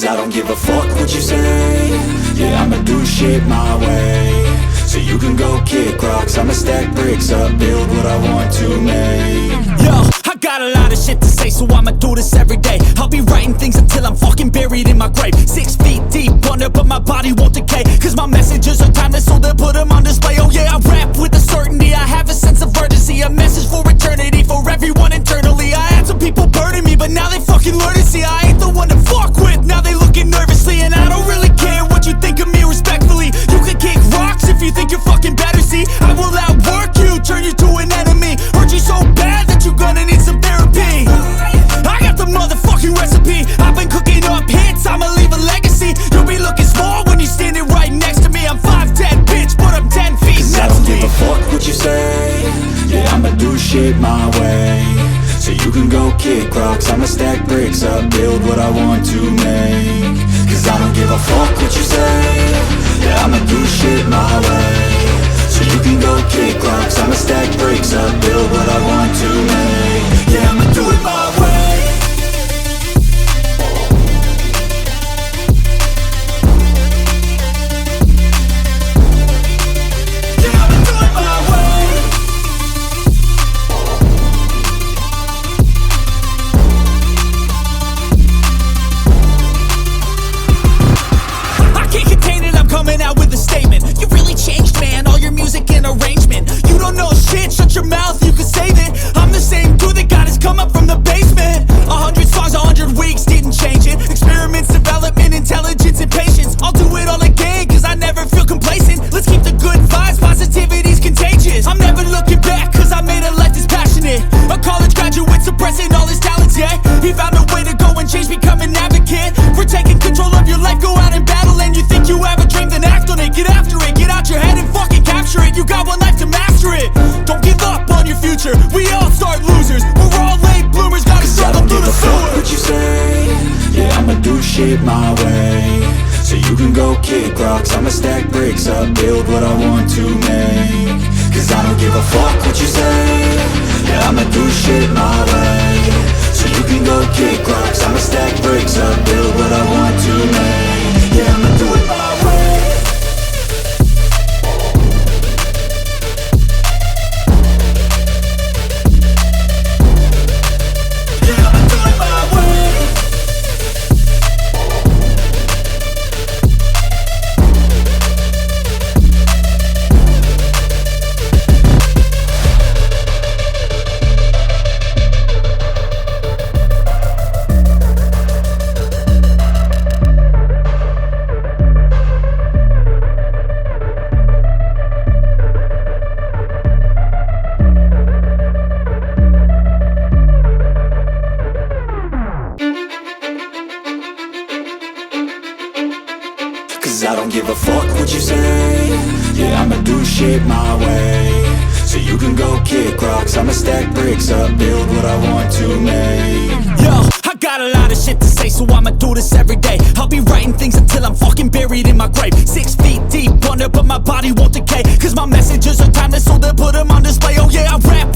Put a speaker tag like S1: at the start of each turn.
S1: Cause I don't give a fuck what you say. Yeah, I'ma do shit my way. So you can go kick rocks, I'ma stack bricks up, build what I want to make.
S2: Yo, I got a lot of shit to say, so I'ma do this every day. I'll be writing things until I'm fucking buried in my grave. 6 feet deep under, but my body won't decay. Cause my messages are timeless, so they'll put them on display. Oh yeah, I rap with a certainty, I have a sense of urgency. A message for eternity, for everyone internally. I had some people burning me, but now they fucking learn to see I ain't the one to fuck with, now they looking nervously. And I don't really care what you think of me, respectfully. You can kick rocks if you think you're fucking better, see. I will outwork you, turn you to an enemy. Hurt you so bad that you're gonna need some therapy. I got the motherfucking recipe, I've been cooking up hits, I'ma leave a legacy. You'll be looking small when you're standing right next to me. I'm 5'10", bitch, but I'm 10 feet
S1: Cause
S2: next to me.
S1: I don't give a fuck what you say. Yeah, I'ma do shit my way. So you can go kick rocks, I'ma stack bricks up, build what I want to make. Cause I don't give a fuck what you say. Yeah, I'ma do shit my way. So you can go kick rocks, I'ma stack bricks up, build what I want to make. Yeah, I'ma do it my way.
S2: Coming out with a statement. You really changed, man, all your music and arrangement. You don't know shit, shut your mouth, you can save it. I'm the same dude that got his come up from the basement. 100 songs, 100 weeks, didn't change it. Experiments, development, intelligence, and patience. I'll do it all again, cause I never feel complacent. Let's keep the good vibes, positivity's contagious. I'm never looking back, cause I made a life that's passionate. A college graduate suppressing all his talents, yeah. He found a way to go and change, become an advocate. For taking control of your life, go out and battle. And you think you have a dream, then act on it. Get after it, get out your head and fucking capture it. You got one life to master it. Don't give up on your future, we all start losers. We're all late bloomers, gotta struggle through the sewer.
S1: What you say? Yeah, I'ma do shit my way. So you can go kick rocks, I'ma stack bricks up, build what I want to make. Cause I don't give a fuck what you say. Yeah, I'ma do shit my way. So you can go kick rocks, I'ma stack bricks up, build what I want to make. Yeah, I'ma do it my way. Yeah, I'ma do it my way. Cause I don't give a fuck what you say. Yeah, I'ma do shit my way. So you can go kick rocks, I'ma stack bricks up, build what I want to make.
S2: Yo, I got a lot of shit to say, so I'ma do this every day. I'll be writing things until I'm fucking buried in my grave. 6 feet deep under, but my body won't decay. Cause my messages are timeless, so they'll put them on display. Oh yeah, I rap